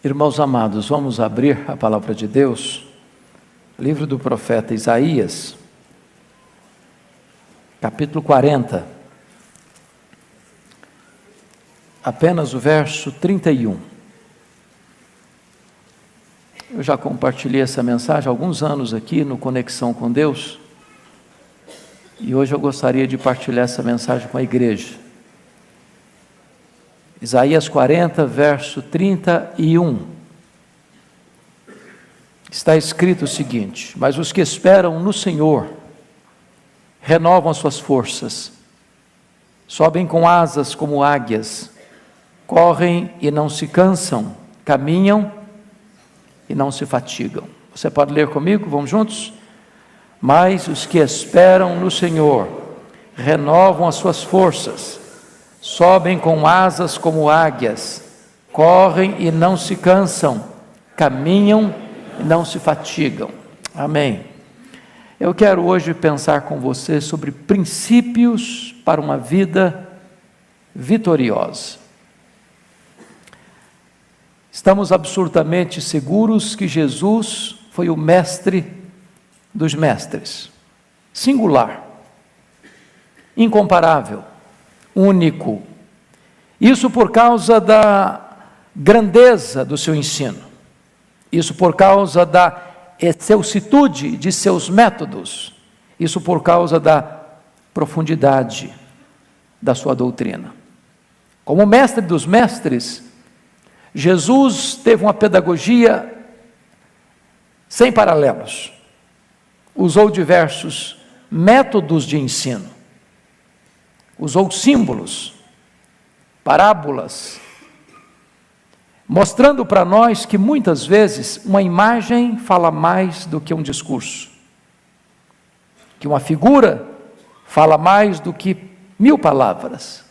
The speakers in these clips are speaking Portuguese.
Irmãos amados, vamos abrir a palavra de Deus, livro do profeta Isaías, capítulo 40, apenas o verso 31. Eu já compartilhei essa mensagem há alguns anos aqui no Conexão com Deus, e hoje eu gostaria de partilhar essa mensagem com a igreja. Isaías 40, verso 31. Está escrito o seguinte: mas os que esperam no Senhor renovam as suas forças, sobem com asas como águias, correm e não se cansam, caminham e não se fatigam. Você pode ler comigo? Vamos juntos? Mas os que esperam no Senhor renovam as suas forças, sobem com asas como águias, correm e não se cansam, caminham e não se fatigam. Amém. Eu quero hoje pensar com você sobre princípios para uma vida vitoriosa. Estamos absolutamente seguros que Jesus foi o mestre dos mestres, singular, incomparável, único. Isso por causa da grandeza do seu ensino, isso por causa da excelsitude de seus métodos, isso por causa da profundidade da sua doutrina. Como mestre dos mestres, Jesus teve uma pedagogia sem paralelos, usou diversos métodos de ensino, usou símbolos, parábolas, mostrando para nós que muitas vezes uma imagem fala mais do que um discurso, que uma figura fala mais do que 1000 palavras.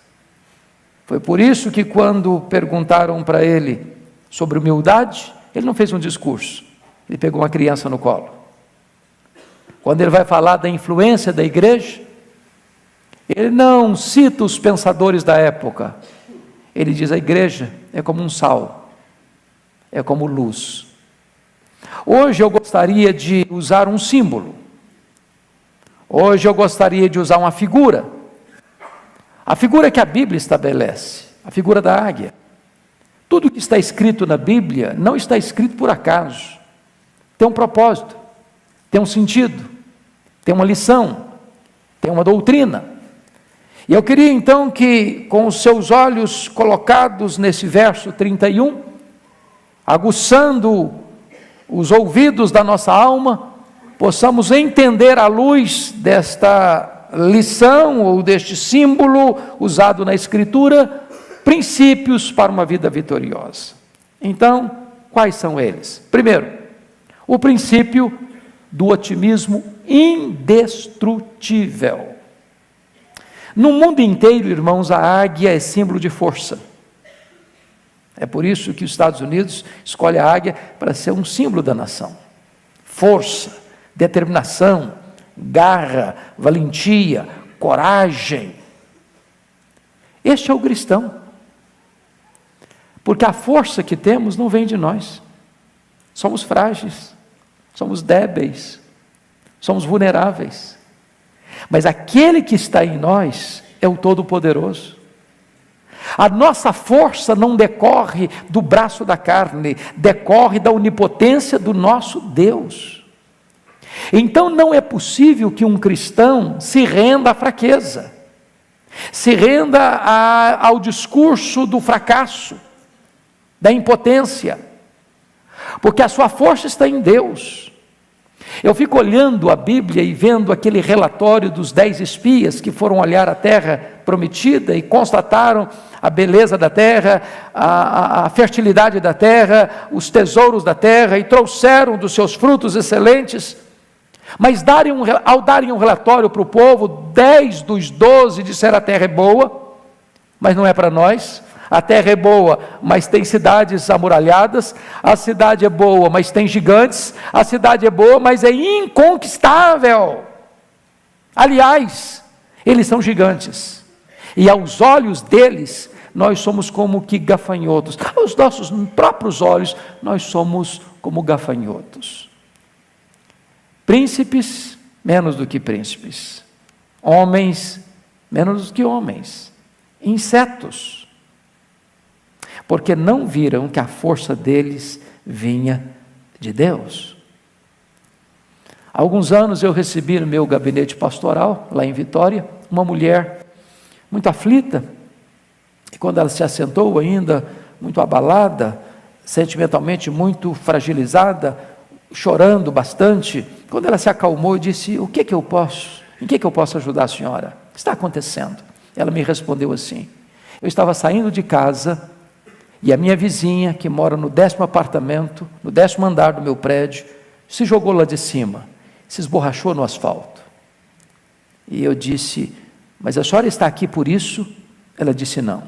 Foi por isso que quando perguntaram para ele sobre humildade, ele não fez um discurso, ele pegou uma criança no colo. Quando ele vai falar da influência da igreja, ele não cita os pensadores da época, ele diz: a igreja é como um sal, é como luz. Hoje eu gostaria de usar um símbolo, hoje eu gostaria de usar uma figura, a figura que a Bíblia estabelece, a figura da águia. Tudo que está escrito na Bíblia não está escrito por acaso, tem um propósito, tem um sentido, tem uma lição, tem uma doutrina. E eu queria então que, com os seus olhos colocados nesse verso 31, aguçando os ouvidos da nossa alma, possamos entender à luz desta lição ou deste símbolo usado na Escritura, princípios para uma vida vitoriosa. Então, quais são eles? Primeiro, o princípio do otimismo indestrutível. No mundo inteiro, irmãos, a águia é símbolo de força. É por isso que os Estados Unidos escolhe a águia para ser um símbolo da nação. Força, determinação, garra, valentia, coragem. Este é o cristão. Porque a força que temos não vem de nós. Somos frágeis, somos débeis, somos vulneráveis. Mas aquele que está em nós é o Todo-Poderoso. A nossa força não decorre do braço da carne, decorre da onipotência do nosso Deus. Então não é possível que um cristão se renda à fraqueza, se renda ao discurso do fracasso, da impotência, porque a sua força está em Deus. Eu fico olhando a Bíblia e vendo aquele relatório dos 10 espias que foram olhar a terra prometida e constataram a beleza da terra, a fertilidade da terra, os tesouros da terra, e trouxeram dos seus frutos excelentes. Mas ao darem um relatório para o povo, 10 dos 12 disseram: a terra é boa, mas não é para nós. A terra é boa, mas tem cidades amuralhadas. A cidade é boa, mas tem gigantes. A cidade é boa, mas é inconquistável. Aliás, eles são gigantes, e aos olhos deles nós somos como que gafanhotos. Aos nossos próprios olhos, nós somos como gafanhotos. Príncipes, menos do que príncipes. Homens, menos do que homens. Insetos. Porque não viram que a força deles vinha de Deus. Há alguns anos eu recebi no meu gabinete pastoral, lá em Vitória, uma mulher muito aflita, e quando ela se assentou ainda, muito abalada, sentimentalmente muito fragilizada, chorando bastante, quando ela se acalmou, eu disse: em que eu posso ajudar a senhora? O que está acontecendo? Ela me respondeu assim: eu estava saindo de casa, e a minha vizinha, que mora no 10º apartamento, no 10º andar do meu prédio, se jogou lá de cima, se esborrachou no asfalto. E eu disse: mas a senhora está aqui por isso? Ela disse: não,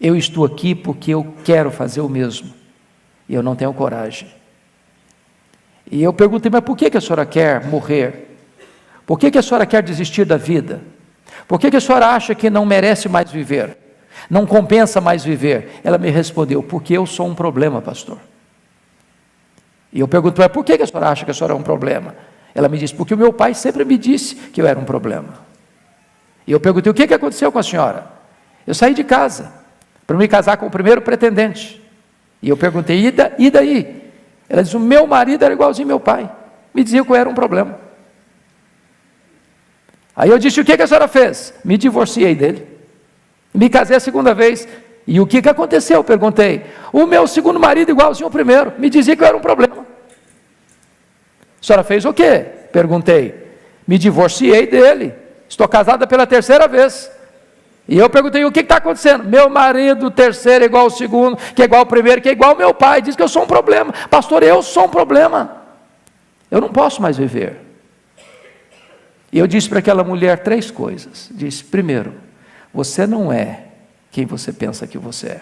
eu estou aqui porque eu quero fazer o mesmo, e eu não tenho coragem. E eu perguntei: mas por que a senhora quer morrer? Por que a senhora quer desistir da vida? Por que a senhora acha que não merece mais viver? Não compensa mais viver? Ela me respondeu: porque eu sou um problema, pastor. E eu pergunto: mas por que a senhora acha que a senhora é um problema? Ela me disse: porque o meu pai sempre me disse que eu era um problema. E eu perguntei: o que aconteceu com a senhora? Eu saí de casa para me casar com o primeiro pretendente. E eu perguntei: e daí? Ela disse: o meu marido era igualzinho meu pai, me dizia que eu era um problema. Aí eu disse: o que a senhora fez? Me divorciei dele, me casei a segunda vez. E o que aconteceu? Eu perguntei. O meu segundo marido, igualzinho ao primeiro, me dizia que eu era um problema. A senhora fez o quê? Perguntei. Me divorciei dele, estou casada pela 3ª vez. E eu perguntei: o que está acontecendo? Meu marido, terceiro, é igual ao segundo, que é igual ao primeiro, que é igual ao meu pai, diz que eu sou um problema. Pastor, eu sou um problema, eu não posso mais viver. E eu disse para aquela mulher 3 coisas. Disse: primeiro, você não é quem você pensa que você é.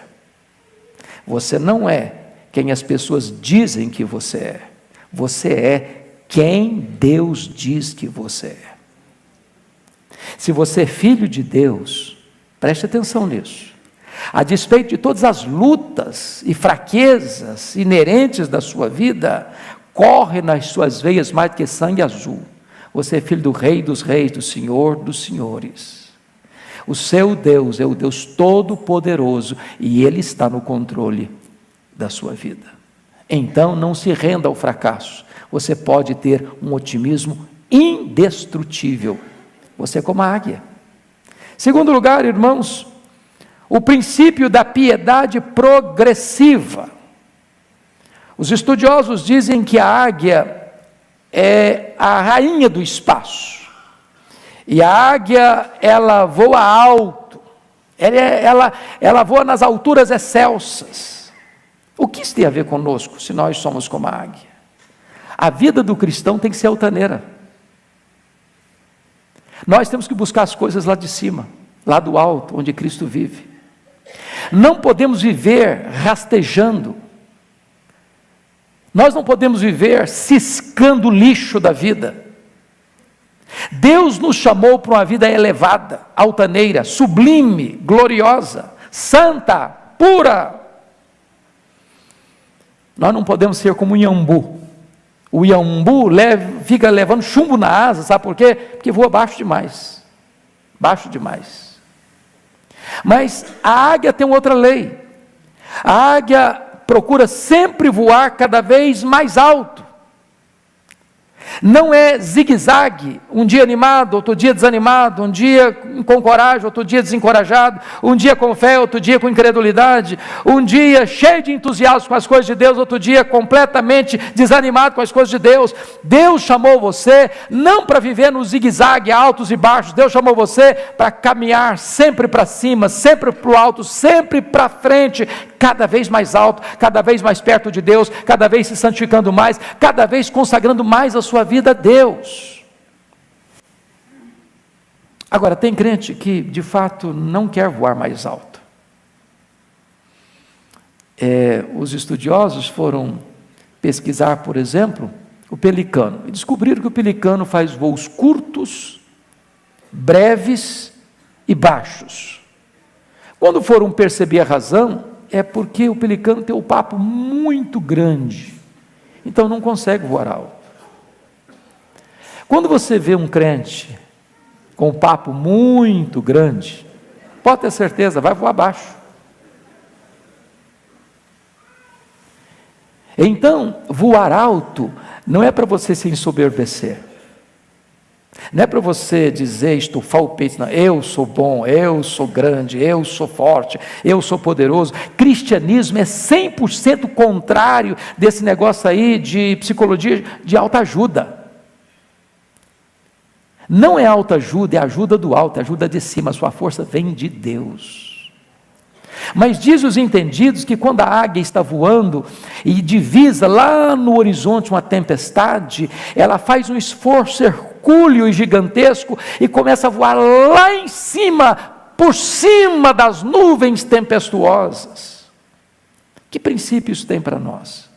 Você não é quem as pessoas dizem que você é. Você é quem Deus diz que você é. Se você é filho de Deus, preste atenção nisso. A despeito de todas as lutas e fraquezas inerentes da sua vida, corre nas suas veias mais do que sangue azul. Você é filho do Rei dos Reis, do Senhor dos Senhores. O seu Deus é o Deus Todo-Poderoso e Ele está no controle da sua vida. Então não se renda ao fracasso. Você pode ter um otimismo indestrutível. Você é como a águia. Segundo lugar, irmãos, o princípio da piedade progressiva. Os estudiosos dizem que a águia é a rainha do espaço. E a águia, ela voa alto. Ela voa nas alturas excelsas. O que isso tem a ver conosco, se nós somos como a águia? A vida do cristão tem que ser altaneira. Nós temos que buscar as coisas lá de cima, lá do alto, onde Cristo vive. Não podemos viver rastejando. Nós não podemos viver ciscando o lixo da vida. Deus nos chamou para uma vida elevada, altaneira, sublime, gloriosa, santa, pura. Nós não podemos ser como o iambu. O iambu fica levando chumbo na asa, sabe por quê? Porque voa baixo demais. Baixo demais. Mas a águia tem outra lei. A águia procura sempre voar cada vez mais alto. Não é zigue-zague, um dia animado, outro dia desanimado, um dia com coragem, outro dia desencorajado, um dia com fé, outro dia com incredulidade, um dia cheio de entusiasmo com as coisas de Deus, outro dia completamente desanimado com as coisas de Deus. Deus chamou você não para viver no zigue-zague, altos e baixos. Deus chamou você para caminhar sempre para cima, sempre para o alto, sempre para frente, cada vez mais alto, cada vez mais perto de Deus, cada vez se santificando mais, cada vez consagrando mais a sua vida a Deus. Agora, tem crente que de fato não quer voar mais alto. Os estudiosos foram pesquisar, por exemplo, o pelicano, e descobriram que o pelicano faz voos curtos, breves e baixos. Quando foram perceber a razão, é porque o pelicano tem o papo muito grande, então não consegue voar alto. Quando você vê um crente com um papo muito grande, pode ter certeza, vai voar baixo. Então, voar alto não é para você se ensoberbecer, não é para você dizer, estufar o peito, não, eu sou bom, eu sou grande, eu sou forte, eu sou poderoso. Cristianismo é 100% contrário desse negócio aí de psicologia de autoajuda. Não é autoajuda, é ajuda do alto, é ajuda de cima, a sua força vem de Deus. Mas diz os entendidos que quando a águia está voando e divisa lá no horizonte uma tempestade, ela faz um esforço hercúleo e gigantesco e começa a voar lá em cima, por cima das nuvens tempestuosas. Que princípio isso tem para nós?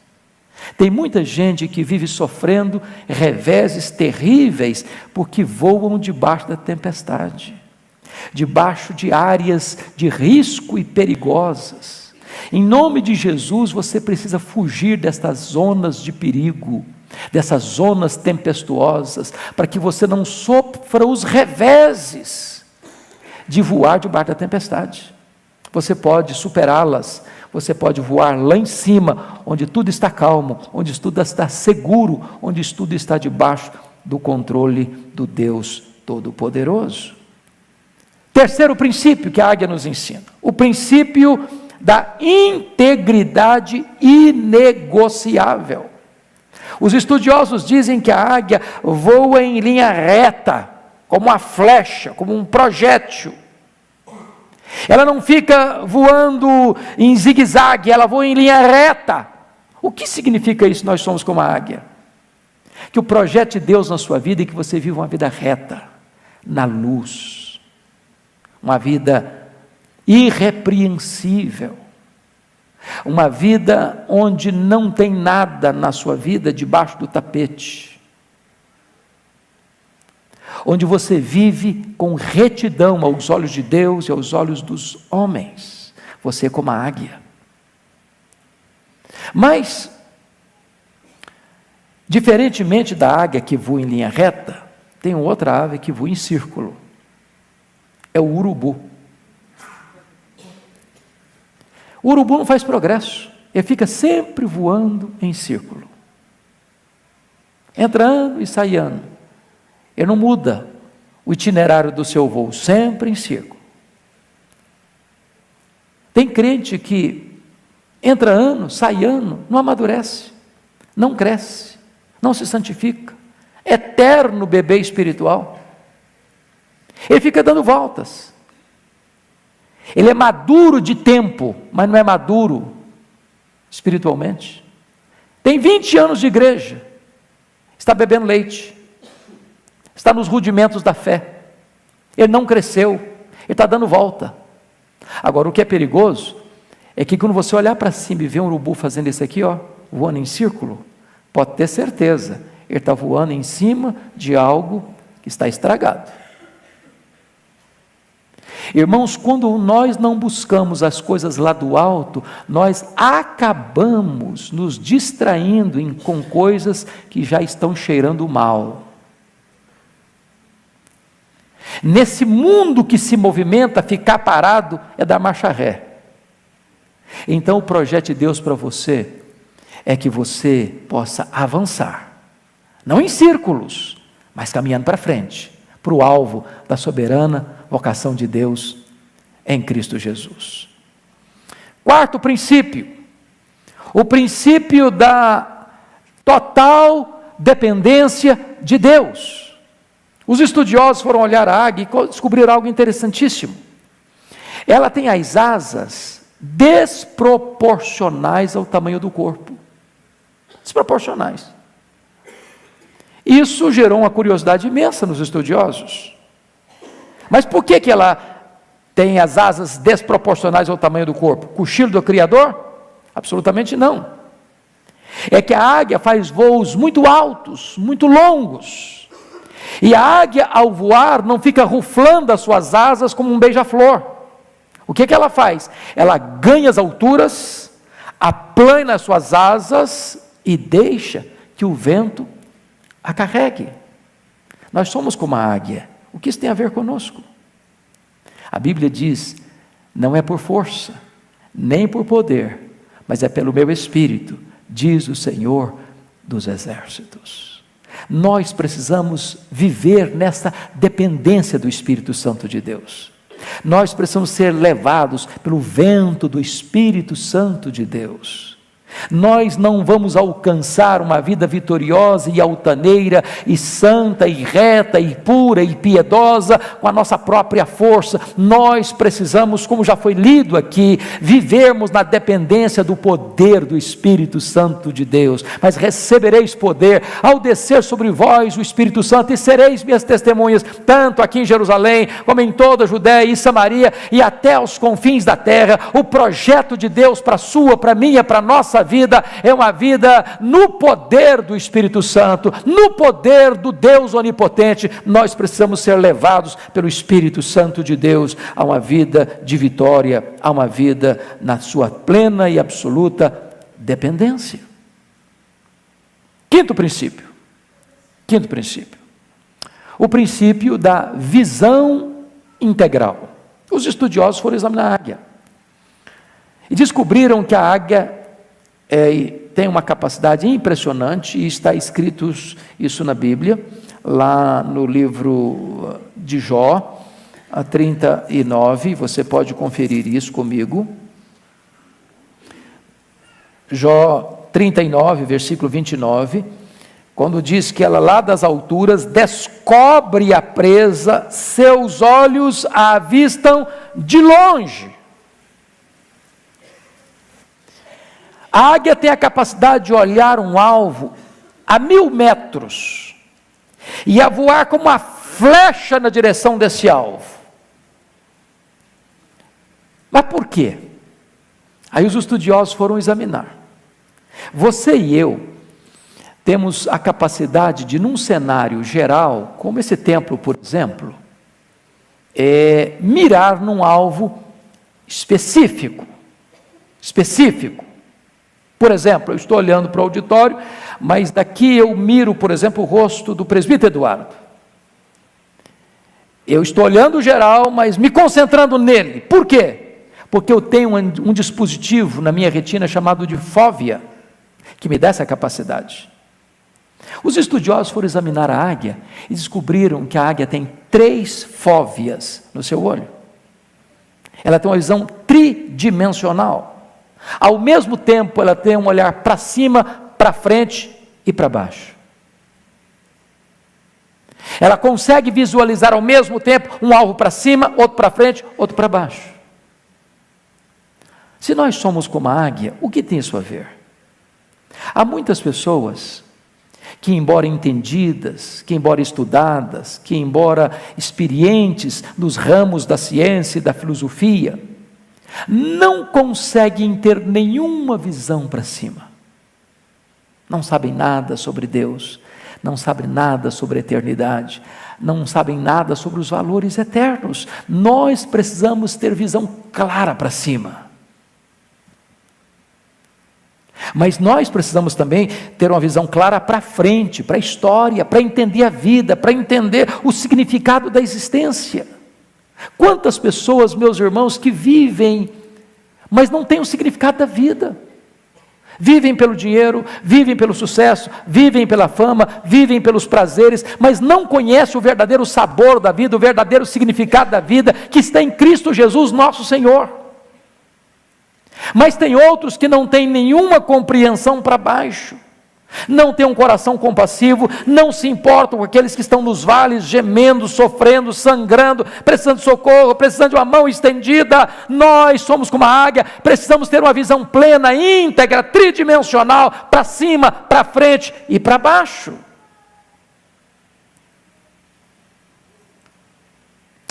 Tem muita gente que vive sofrendo reveses terríveis porque voam debaixo da tempestade, debaixo de áreas de risco e perigosas. Em nome de Jesus, você precisa fugir destas zonas de perigo, dessas zonas tempestuosas, para que você não sofra os reveses de voar debaixo da tempestade. Você pode superá-las, você pode voar lá em cima, onde tudo está calmo, onde tudo está seguro, onde tudo está debaixo do controle do Deus Todo-Poderoso. Terceiro princípio que a águia nos ensina, o princípio da integridade inegociável. Os estudiosos dizem que a águia voa em linha reta, como uma flecha, como um projétil. Ela não fica voando em zigue-zague, ela voa em linha reta. O que significa isso? Nós somos como a águia. Que o projeto de Deus na sua vida é que você viva uma vida reta, na luz, uma vida irrepreensível, uma vida onde não tem nada na sua vida debaixo do tapete, onde você vive com retidão aos olhos de Deus e aos olhos dos homens. Você é como a águia. Mas, diferentemente da águia que voa em linha reta, tem outra ave que voa em círculo. É o urubu. O urubu não faz progresso, ele fica sempre voando em círculo. Entra ano e sai ano. Ele não muda o itinerário do seu voo, sempre em círculo. Tem crente que entra ano, sai ano, não amadurece, não cresce, não se santifica, eterno bebê espiritual. Ele fica dando voltas. Ele é maduro de tempo, mas não é maduro espiritualmente. Tem 20 anos de igreja, está bebendo leite, está nos rudimentos da fé, ele não cresceu, ele está dando volta. Agora, o que é perigoso é que quando você olhar para cima e ver um urubu fazendo isso aqui, ó, voando em círculo, pode ter certeza, ele está voando em cima de algo que está estragado. Irmãos, quando nós não buscamos as coisas lá do alto, nós acabamos nos distraindo com coisas que já estão cheirando mal. Nesse mundo que se movimenta, ficar parado é dar marcha ré. Então o projeto de Deus para você é que você possa avançar, não em círculos, mas caminhando para frente, para o alvo da soberana vocação de Deus em Cristo Jesus. Quarto princípio, o princípio da total dependência de Deus. Os estudiosos foram olhar a águia e descobriram algo interessantíssimo. Ela tem as asas desproporcionais ao tamanho do corpo. Desproporcionais. Isso gerou uma curiosidade imensa nos estudiosos. Mas por que ela tem as asas desproporcionais ao tamanho do corpo? Cochilo do Criador? Absolutamente não. É que a águia faz voos muito altos, muito longos. E a águia, ao voar, não fica ruflando as suas asas como um beija-flor. O que ela faz? Ela ganha as alturas, aplana as suas asas e deixa que o vento a carregue. Nós somos como a águia. O que isso tem a ver conosco? A Bíblia diz, não é por força, nem por poder, mas é pelo meu Espírito, diz o Senhor dos Exércitos. Nós precisamos viver nessa dependência do Espírito Santo de Deus. Nós precisamos ser levados pelo vento do Espírito Santo de Deus. Nós não vamos alcançar uma vida vitoriosa e altaneira, e santa, e reta, e pura, e piedosa, com a nossa própria força. Nós precisamos, como já foi lido aqui, vivermos na dependência do poder do Espírito Santo de Deus. Mas recebereis poder ao descer sobre vós o Espírito Santo, e sereis minhas testemunhas, tanto aqui em Jerusalém, como em toda a Judéia e Samaria, e até aos confins da terra. O projeto de Deus para a sua, para a minha, para a nossa vida é uma vida no poder do Espírito Santo, no poder do Deus onipotente. Nós precisamos ser levados pelo Espírito Santo de Deus a uma vida de vitória, a uma vida na sua plena e absoluta dependência. Quinto princípio, o princípio da visão integral. Os estudiosos foram examinar a águia e descobriram que a águia tem uma capacidade impressionante, e está escrito isso na Bíblia, lá no livro de Jó, 39, você pode conferir isso comigo. Jó 39, versículo 29, quando diz que ela lá das alturas descobre a presa, seus olhos a avistam de longe. A águia tem a capacidade de olhar um alvo a 1000 metros e a voar como uma flecha na direção desse alvo. Mas por quê? Aí os estudiosos foram examinar. Você e eu temos a capacidade de, num cenário geral, como esse templo, por exemplo, mirar num alvo específico. Por exemplo, eu estou olhando para o auditório, mas daqui eu miro, por exemplo, o rosto do presbítero Eduardo. Eu estou olhando geral, mas me concentrando nele. Por quê? Porque eu tenho um dispositivo na minha retina chamado de fóvea, que me dá essa capacidade. Os estudiosos foram examinar a águia e descobriram que a águia tem 3 fóveas no seu olho. Ela tem uma visão tridimensional. Ao mesmo tempo, ela tem um olhar para cima, para frente e para baixo. Ela consegue visualizar ao mesmo tempo um alvo para cima, outro para frente, outro para baixo. Se nós somos como a águia, o que tem isso a ver? Há muitas pessoas que, embora entendidas, que embora estudadas, que embora experientes nos ramos da ciência e da filosofia, não conseguem ter nenhuma visão para cima. Não sabem nada sobre Deus, não sabem nada sobre a eternidade, não sabem nada sobre os valores eternos. Nós precisamos ter visão clara para cima. Mas nós precisamos também ter uma visão clara para frente, para a história, para entender a vida, para entender o significado da existência. Quantas pessoas, meus irmãos, que vivem, mas não têm o significado da vida. Vivem pelo dinheiro, vivem pelo sucesso, vivem pela fama, vivem pelos prazeres, mas não conhecem o verdadeiro sabor da vida, o verdadeiro significado da vida, que está em Cristo Jesus, nosso Senhor. Mas tem outros que não têm nenhuma compreensão para baixo, não têm um coração compassivo, não se importam com aqueles que estão nos vales, gemendo, sofrendo, sangrando, precisando de socorro, precisando de uma mão estendida. Nós somos como a águia, precisamos ter uma visão plena, íntegra, tridimensional, para cima, para frente e para baixo.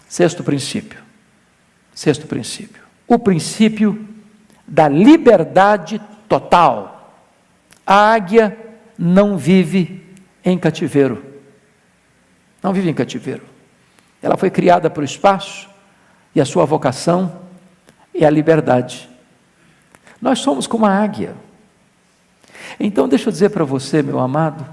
Sexto princípio, o princípio da liberdade total. A águia não vive em cativeiro. Ela foi criada para o espaço, e a sua vocação é a liberdade. Nós somos como a águia. Então deixa eu dizer para você, meu amado,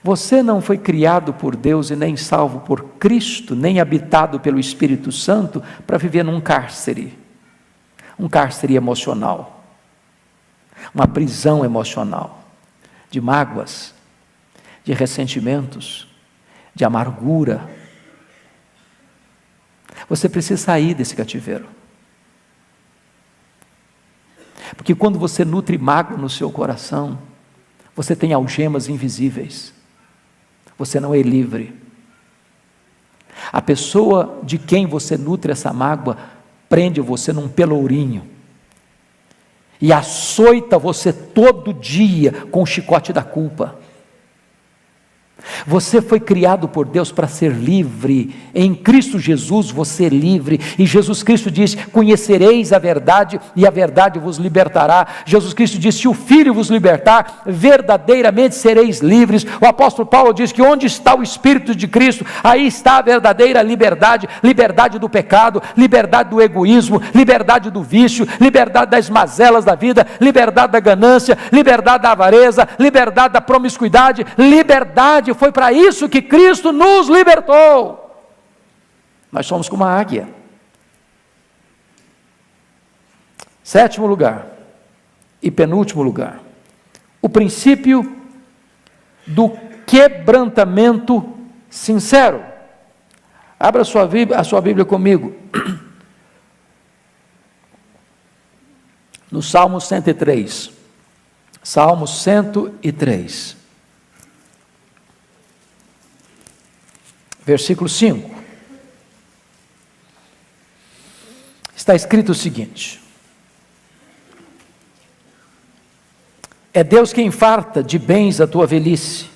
você não foi criado por Deus e nem salvo por Cristo, nem habitado pelo Espírito Santo para viver num cárcere. Um cárcere emocional. Uma prisão emocional. De mágoas, de ressentimentos, de amargura. Você precisa sair desse cativeiro. Porque quando você nutre mágoa no seu coração, você tem algemas invisíveis. Você não é livre. A pessoa de quem você nutre essa mágoa prende você num pelourinho e açoita você todo dia com o chicote da culpa. Você foi criado por Deus para ser livre. Em Cristo Jesus você é livre. E Jesus Cristo diz: conhecereis a verdade e a verdade vos libertará. Jesus Cristo diz: se o Filho vos libertar, verdadeiramente sereis livres. O apóstolo Paulo diz que onde está o Espírito de Cristo, aí está a verdadeira liberdade. Liberdade do pecado, liberdade do egoísmo, liberdade do vício, liberdade das mazelas da vida, liberdade da ganância, liberdade da avareza, liberdade da promiscuidade, liberdade. Foi para isso que Cristo nos libertou. Nós somos como uma águia. 7º lugar e penúltimo lugar, o princípio do quebrantamento sincero. Abra a sua Bíblia comigo. No Salmo 103. Salmo 103. Versículo 5, está escrito o seguinte: é Deus quem farta de bens a tua velhice,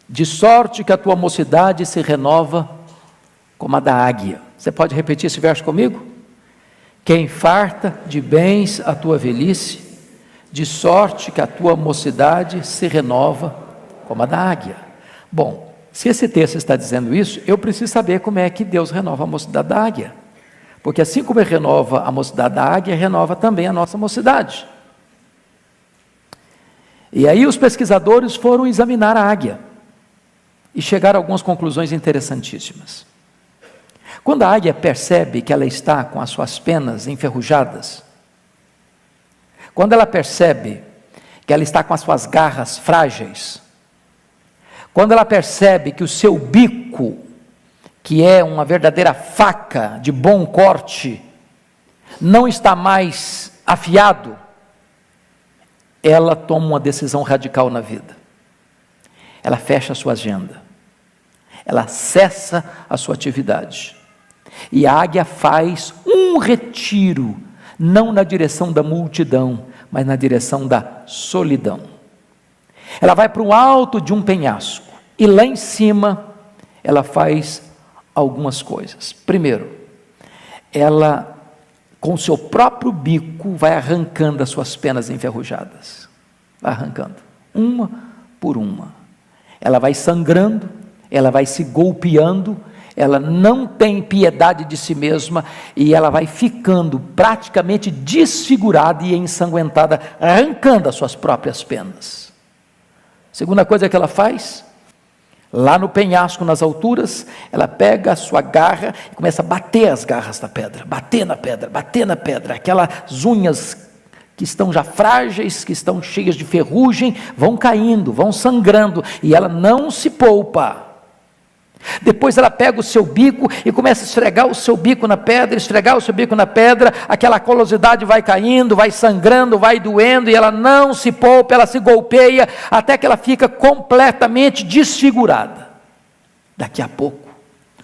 de sorte que a tua mocidade se renova como a da águia. Você pode repetir esse verso comigo? Quem farta de bens a tua velhice, de sorte que a tua mocidade se renova como a da águia. Bom, se esse texto está dizendo isso, eu preciso saber como é que Deus renova a mocidade da águia. Porque assim como Ele renova a mocidade da águia, renova também a nossa mocidade. E aí os pesquisadores foram examinar a águia e chegaram a algumas conclusões interessantíssimas. Quando a águia percebe que ela está com as suas penas enferrujadas, quando ela percebe que ela está com as suas garras frágeis, quando ela percebe que o seu bico, que é uma verdadeira faca de bom corte, não está mais afiado, ela toma uma decisão radical na vida. Ela fecha a sua agenda. Ela cessa a sua atividade. E a águia faz um retiro, não na direção da multidão, mas na direção da solidão. Ela vai para o alto de um penhasco, e lá em cima, ela faz algumas coisas. Primeiro, ela, com o seu próprio bico, vai arrancando as suas penas enferrujadas. Vai arrancando, uma por uma. Ela vai sangrando, ela vai se golpeando, ela não tem piedade de si mesma, e ela vai ficando praticamente desfigurada e ensanguentada, arrancando as suas próprias penas. Segunda coisa que ela faz, lá no penhasco, nas alturas, ela pega a sua garra e começa a bater as garras da pedra, bater na pedra, aquelas unhas que estão já frágeis, que estão cheias de ferrugem, vão caindo, vão sangrando, e ela não se poupa. Depois ela pega o seu bico e começa a esfregar o seu bico na pedra, aquela colosidade vai caindo, vai sangrando, vai doendo, e ela não se poupa, ela se golpeia, até que ela fica completamente desfigurada. Daqui a pouco,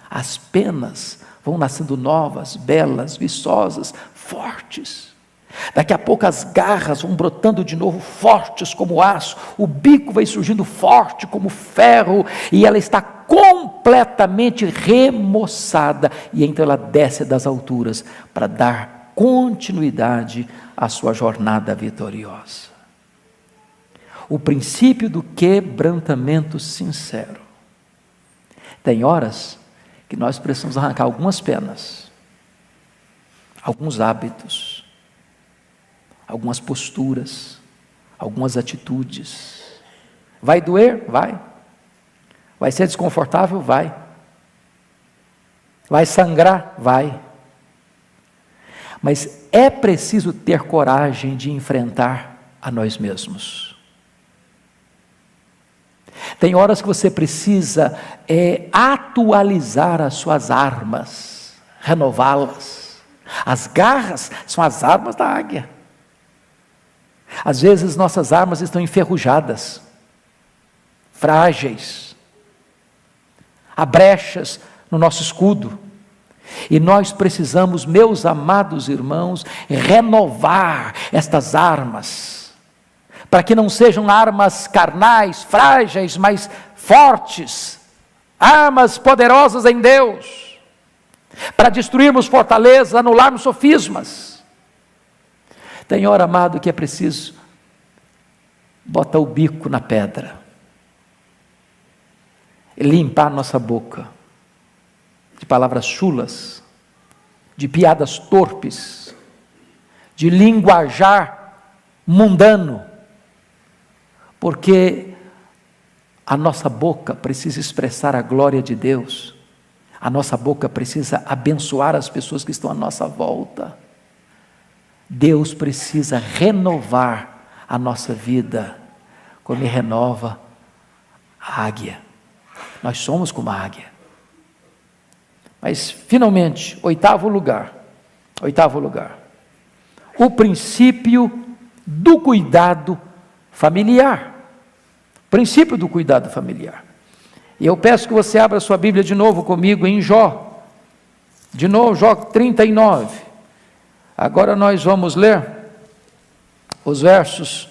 as penas vão nascendo novas, belas, viçosas, fortes. Daqui a pouco as garras vão brotando de novo, fortes como aço, o bico vai surgindo forte como ferro, e ela está completamente remoçada, e então ela desce das alturas para dar continuidade à sua jornada vitoriosa. O princípio do quebrantamento sincero. Tem horas que nós precisamos arrancar algumas penas, alguns hábitos, algumas posturas, algumas atitudes. Vai doer? Vai. Vai ser desconfortável? Vai. Vai sangrar? Vai. Mas é preciso ter coragem de enfrentar a nós mesmos. Tem horas que você precisa atualizar as suas armas, renová-las. As garras são as armas da águia. Às vezes nossas armas estão enferrujadas, frágeis, há brechas no nosso escudo. E nós precisamos, meus amados irmãos, renovar estas armas, para que não sejam armas carnais, frágeis, mas fortes, armas poderosas em Deus, para destruirmos fortalezas, anularmos sofismas. Tem hora, amado, que é preciso botar o bico na pedra, limpar nossa boca de palavras chulas, de piadas torpes, de linguajar mundano, porque a nossa boca precisa expressar a glória de Deus, a nossa boca precisa abençoar as pessoas que estão à nossa volta. Deus precisa renovar a nossa vida, como Ele renova a águia. Nós somos como a águia. Mas, finalmente, oitavo lugar, o princípio do cuidado familiar. Princípio do cuidado familiar. E eu peço que você abra sua Bíblia de novo comigo em Jó. De novo, Jó 39. Agora nós vamos ler os versos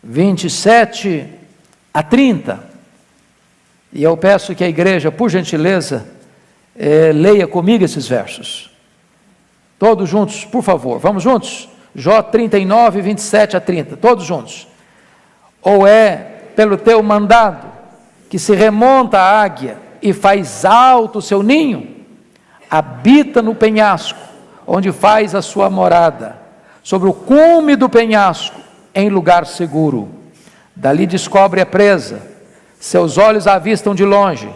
27 a 30. E eu peço que a igreja, por gentileza, leia comigo esses versos. Todos juntos, por favor. Vamos juntos? Jó 39, 27 a 30. Todos juntos. Ou é pelo teu mandado que se remonta a águia e faz alto o seu ninho, habita no penhasco, onde faz a sua morada, sobre o cume do penhasco, em lugar seguro. Dali descobre a presa, seus olhos a avistam de longe,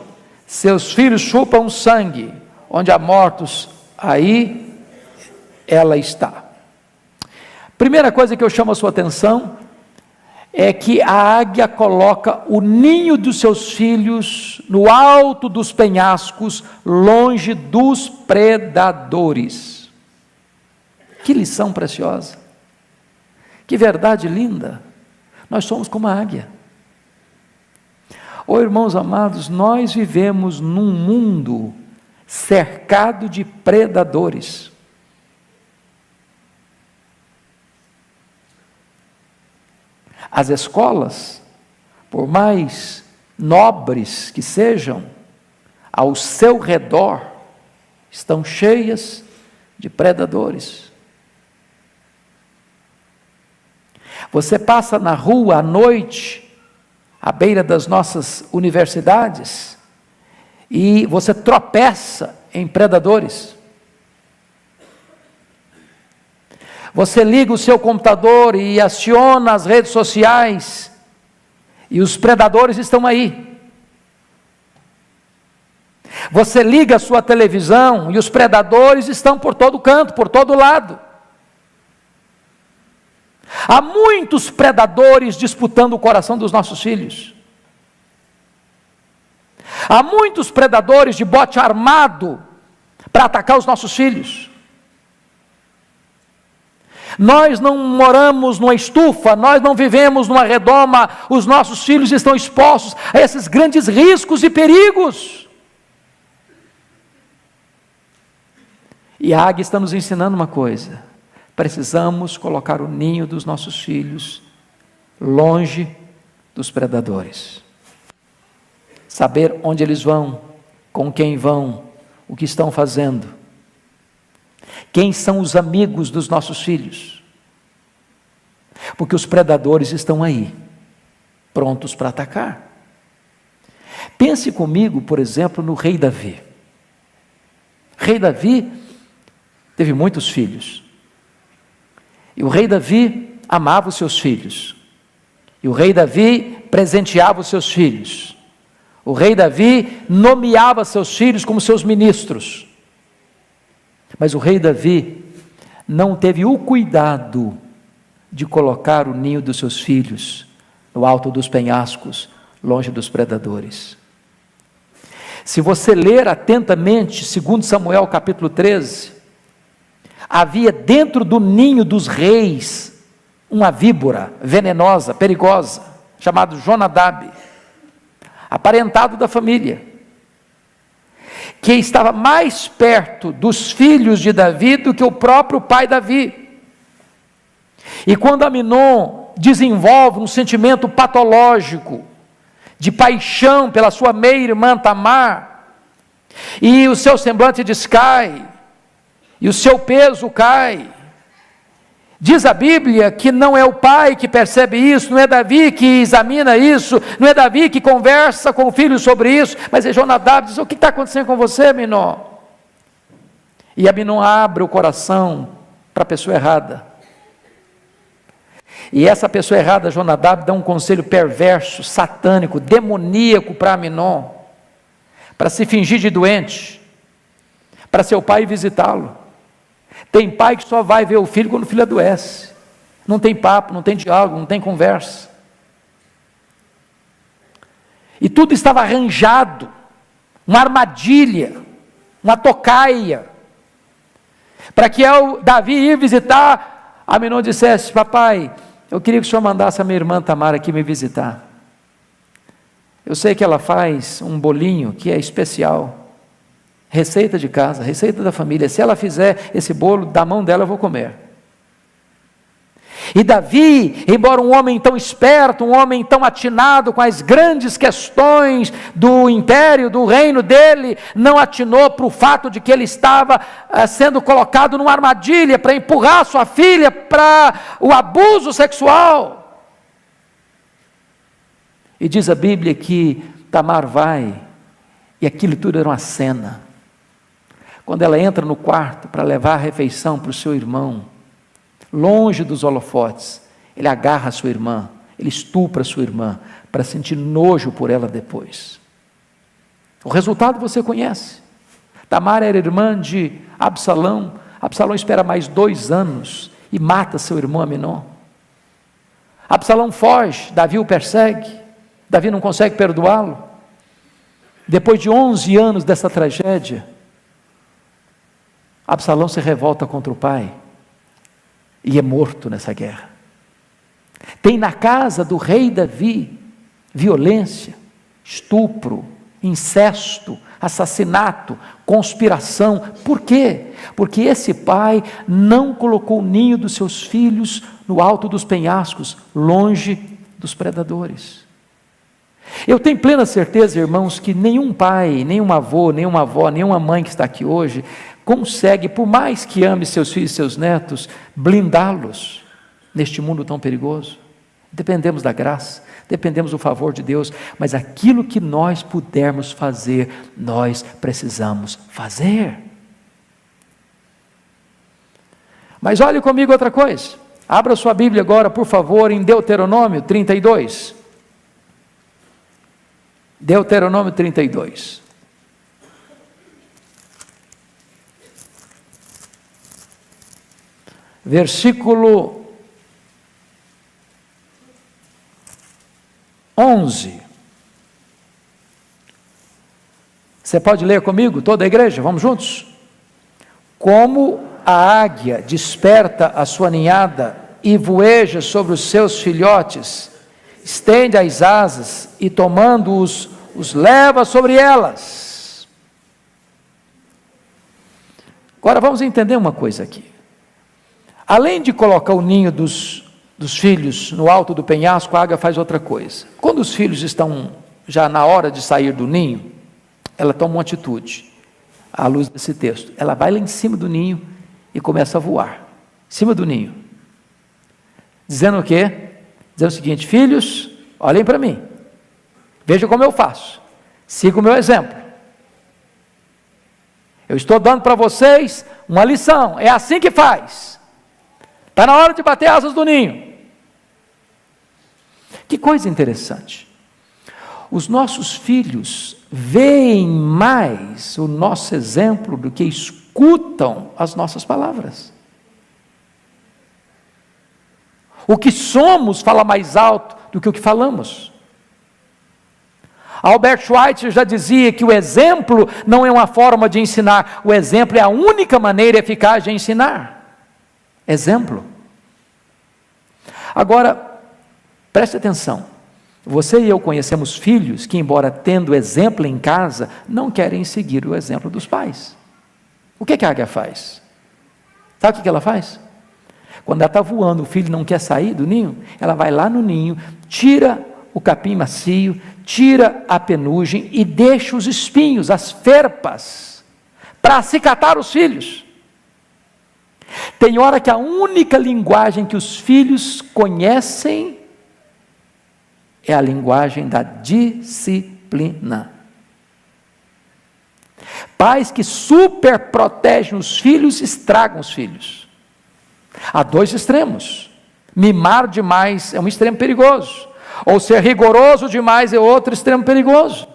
seus filhos chupam sangue, onde há mortos, aí ela está. Primeira coisa que eu chamo a sua atenção, é que a águia coloca o ninho dos seus filhos no alto dos penhascos, longe dos predadores. Que lição preciosa, que verdade linda. Nós somos como a águia. Oh, irmãos amados, nós vivemos num mundo cercado de predadores. As escolas, por mais nobres que sejam, ao seu redor estão cheias de predadores. Você passa na rua à noite, à beira das nossas universidades, e você tropeça em predadores. Você liga o seu computador e aciona as redes sociais, e os predadores estão aí. Você liga a sua televisão e os predadores estão por todo canto, por todo lado. Há muitos predadores disputando o coração dos nossos filhos. Há muitos predadores de bote armado para atacar os nossos filhos. Nós não moramos numa estufa, nós não vivemos numa redoma, os nossos filhos estão expostos a esses grandes riscos e perigos. E a águia está nos ensinando uma coisa: precisamos colocar o ninho dos nossos filhos longe dos predadores. Saber onde eles vão, com quem vão, o que estão fazendo. Quem são os amigos dos nossos filhos? Porque os predadores estão aí, prontos para atacar. Pense comigo, por exemplo, no rei Davi. Rei Davi teve muitos filhos. E o rei Davi amava os seus filhos. E o rei Davi presenteava os seus filhos. O rei Davi nomeava seus filhos como seus ministros. Mas o rei Davi não teve o cuidado de colocar o ninho dos seus filhos no alto dos penhascos, longe dos predadores. Se você ler atentamente 2 Samuel capítulo 13, havia dentro do ninho dos reis uma víbora venenosa, perigosa, chamada Jonadab, aparentado da família, que estava mais perto dos filhos de Davi do que o próprio pai Davi. E quando Aminon desenvolve um sentimento patológico de paixão pela sua meia-irmã Tamar, e o seu semblante descai, e o seu peso cai, diz a Bíblia que não é o pai que percebe isso, não é Davi que examina isso, não é Davi que conversa com o filho sobre isso, mas é Jonadab. Diz: o que está acontecendo com você, Aminon? E Aminon abre o coração para a pessoa errada. E essa pessoa errada, Jonadab, dá um conselho perverso, satânico, demoníaco para Aminon, para se fingir de doente, para seu pai visitá-lo. Tem pai que só vai ver o filho quando o filho adoece. Não tem papo, não tem diálogo, não tem conversa. E tudo estava arranjado, uma armadilha, uma tocaia, para que ao Davi ir visitar, Aminon dissesse: papai, eu queria que o senhor mandasse a minha irmã Tamar aqui me visitar. Eu sei que ela faz um bolinho que é especial, receita de casa, receita da família. Se ela fizer esse bolo, da mão dela eu vou comer. E Davi, embora um homem tão esperto, um homem tão atinado com as grandes questões do império, do reino dele, não atinou para o fato de que ele estava sendo colocado numa armadilha para empurrar sua filha para o abuso sexual. E diz a Bíblia que Tamar vai, e aquilo tudo era uma cena. Quando ela entra no quarto para levar a refeição para o seu irmão, longe dos holofotes, ele agarra a sua irmã, ele estupra a sua irmã, para sentir nojo por ela depois. O resultado você conhece. Tamar era irmã de Absalão. Absalão espera mais 2 anos e mata seu irmão Aminon. Absalão foge, Davi o persegue, Davi não consegue perdoá-lo. Depois de 11 anos dessa tragédia, Absalão se revolta contra o pai e é morto nessa guerra. Tem na casa do rei Davi violência, estupro, incesto, assassinato, conspiração. Por quê? Porque esse pai não colocou o ninho dos seus filhos no alto dos penhascos, longe dos predadores. Eu tenho plena certeza, irmãos, que nenhum pai, nenhum avô, nenhuma avó, nenhuma mãe que está aqui hoje consegue, por mais que ame seus filhos e seus netos, blindá-los neste mundo tão perigoso. Dependemos da graça, dependemos do favor de Deus, mas aquilo que nós pudermos fazer, nós precisamos fazer. Mas olhe comigo outra coisa. Abra sua Bíblia agora, por favor, em Deuteronômio 32. Deuteronômio 32. Versículo 11. Você pode ler comigo, toda a igreja? Vamos juntos? Como a águia desperta a sua ninhada e voeja sobre os seus filhotes, estende as asas e tomando-os, os leva sobre elas. Agora vamos entender uma coisa aqui. Além de colocar o ninho dos filhos no alto do penhasco, a águia faz outra coisa. Quando os filhos estão já na hora de sair do ninho, ela toma uma atitude, à luz desse texto. Ela vai lá em cima do ninho e começa a voar, em cima do ninho. Dizendo o quê? Dizendo o seguinte: filhos, olhem para mim, vejam como eu faço, sigam o meu exemplo. Eu estou dando para vocês uma lição, é assim que faz. Está na hora de bater asas do ninho. Que coisa interessante. Os nossos filhos veem mais o nosso exemplo do que escutam as nossas palavras. O que somos fala mais alto do que o que falamos. Albert Schweitzer já dizia que o exemplo não é uma forma de ensinar, o exemplo é a única maneira eficaz de ensinar. Exemplo. Agora, preste atenção, você e eu conhecemos filhos que, embora tendo exemplo em casa, não querem seguir o exemplo dos pais. O que a águia faz? Sabe o que ela faz? Quando ela está voando, o filho não quer sair do ninho, ela vai lá no ninho, tira o capim macio, tira a penugem e deixa os espinhos, as ferpas, para acicatar os filhos. Tem hora que a única linguagem que os filhos conhecem é a linguagem da disciplina. Pais que super protegem os filhos, estragam os filhos. Há dois extremos. Mimar demais é um extremo perigoso, ou ser rigoroso demais é outro extremo perigoso.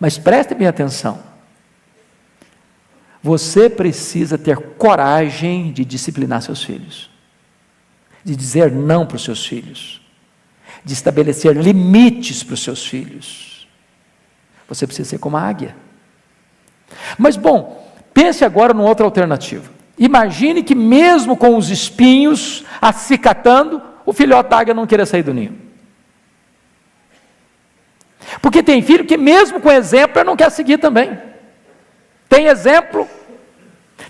Mas preste bem atenção. Você precisa ter coragem de disciplinar seus filhos, de dizer não para os seus filhos, de estabelecer limites para os seus filhos. Você precisa ser como a águia. Mas bom, pense agora numa outra alternativa. Imagine que mesmo com os espinhos acicatando, o filhote da águia não queira sair do ninho. Porque tem filho que mesmo com exemplo ele não quer seguir também. Tem exemplo,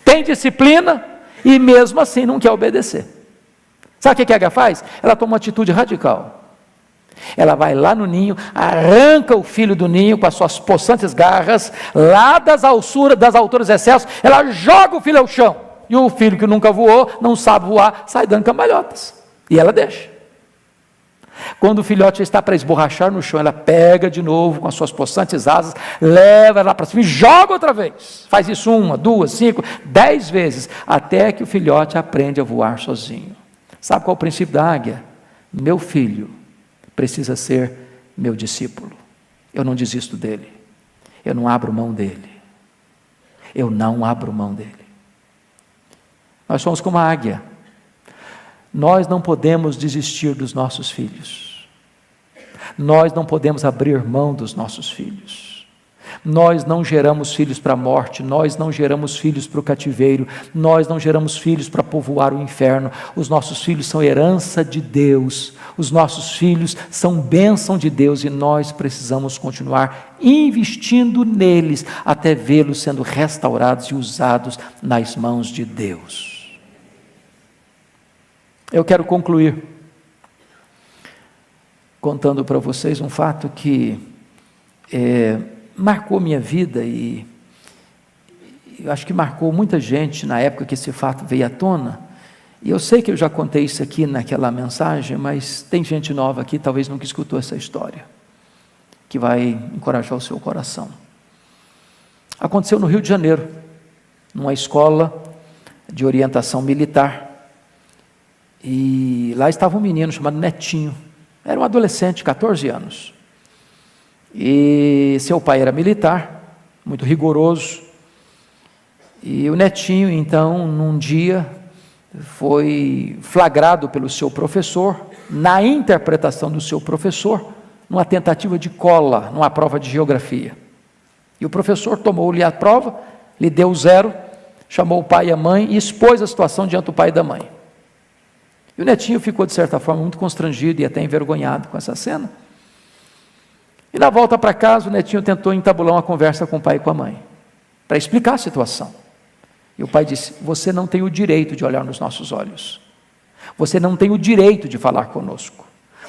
tem disciplina e mesmo assim não quer obedecer. Sabe o que a águia faz? Ela toma uma atitude radical. Ela vai lá no ninho, arranca o filho do ninho com as suas possantes garras, lá das alturas excessas, ela joga o filho ao chão. E o filho que nunca voou, não sabe voar, sai dando cambalhotas. E ela deixa. Quando o filhote está para esborrachar no chão, ela pega de novo com as suas possantes asas, leva ela para cima e joga outra vez. Faz isso 1, 2, 5, 10 vezes, até que o filhote aprende a voar sozinho. Sabe qual é o princípio da águia? Meu filho precisa ser meu discípulo. Eu não desisto dele. Eu não abro mão dele. Eu não abro mão dele. Nós somos como a águia. Nós não podemos desistir dos nossos filhos. Nós não podemos abrir mão dos nossos filhos. Nós não geramos filhos para a morte, nós não geramos filhos para o cativeiro, nós não geramos filhos para povoar o inferno. Os nossos filhos são herança de Deus, os nossos filhos são bênção de Deus e nós precisamos continuar investindo neles até vê-los sendo restaurados e usados nas mãos de Deus. Eu quero concluir contando para vocês um fato que marcou minha vida e eu acho que marcou muita gente na época que esse fato veio à tona. E eu sei que eu já contei isso aqui naquela mensagem, mas tem gente nova aqui, talvez nunca escutou essa história, que vai encorajar o seu coração. Aconteceu no Rio de Janeiro, numa escola de orientação militar. E lá estava um menino chamado Netinho, era um adolescente, 14 anos, e seu pai era militar, muito rigoroso, e o Netinho então num dia foi flagrado pelo seu professor, na interpretação do seu professor, numa tentativa de cola, numa prova de geografia, e o professor tomou-lhe a prova, lhe deu 0, chamou o pai e a mãe e expôs a situação diante do pai e da mãe. E o Netinho ficou, de certa forma, muito constrangido e até envergonhado com essa cena. E na volta para casa, o Netinho tentou entabular uma conversa com o pai e com a mãe, para explicar a situação. E o pai disse: você não tem o direito de olhar nos nossos olhos. Você não tem o direito de falar conosco.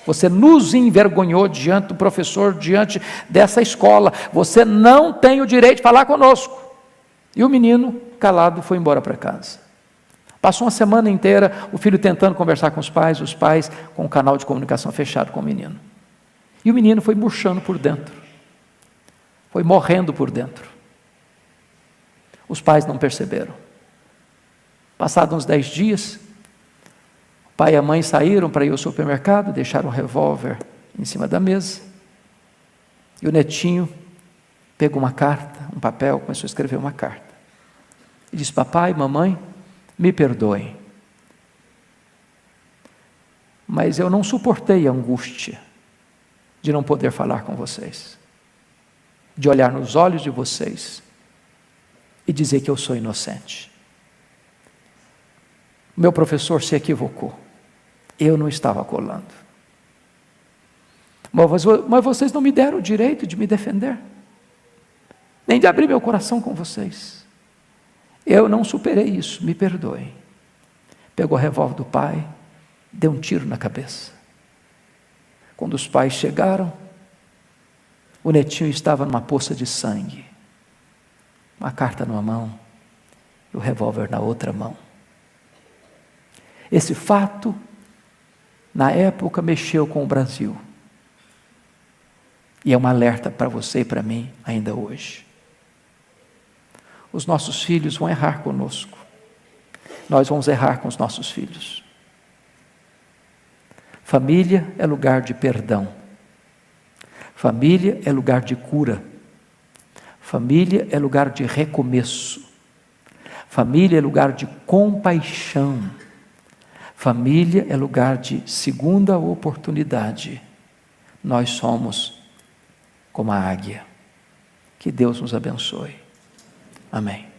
Você nos envergonhou diante do professor, diante dessa escola. Você não tem o direito de falar conosco. E o menino, calado, foi embora para casa. Passou uma semana inteira o filho tentando conversar com os pais com o canal de comunicação fechado com o menino. E o menino foi murchando por dentro, foi morrendo por dentro. Os pais não perceberam. Passados uns 10 dias, o pai e a mãe saíram para ir ao supermercado, deixaram o revólver em cima da mesa, e o netinho pegou uma carta, um papel, começou a escrever uma carta. E disse: papai, mamãe, me perdoem, mas eu não suportei a angústia de não poder falar com vocês, de olhar nos olhos de vocês e dizer que eu sou inocente. Meu professor se equivocou, eu não estava colando. Mas vocês não me deram o direito de me defender, nem de abrir meu coração com vocês. Eu não superei isso, me perdoem. Pegou o revólver do pai, deu um tiro na cabeça. Quando os pais chegaram, o netinho estava numa poça de sangue, uma carta numa mão e o revólver na outra mão. Esse fato, na época, mexeu com o Brasil. E é um alerta para você e para mim ainda hoje. Os nossos filhos vão errar conosco. Nós vamos errar com os nossos filhos. Família é lugar de perdão. Família é lugar de cura. Família é lugar de recomeço. Família é lugar de compaixão. Família é lugar de segunda oportunidade. Nós somos como a águia. Que Deus nos abençoe. Amém.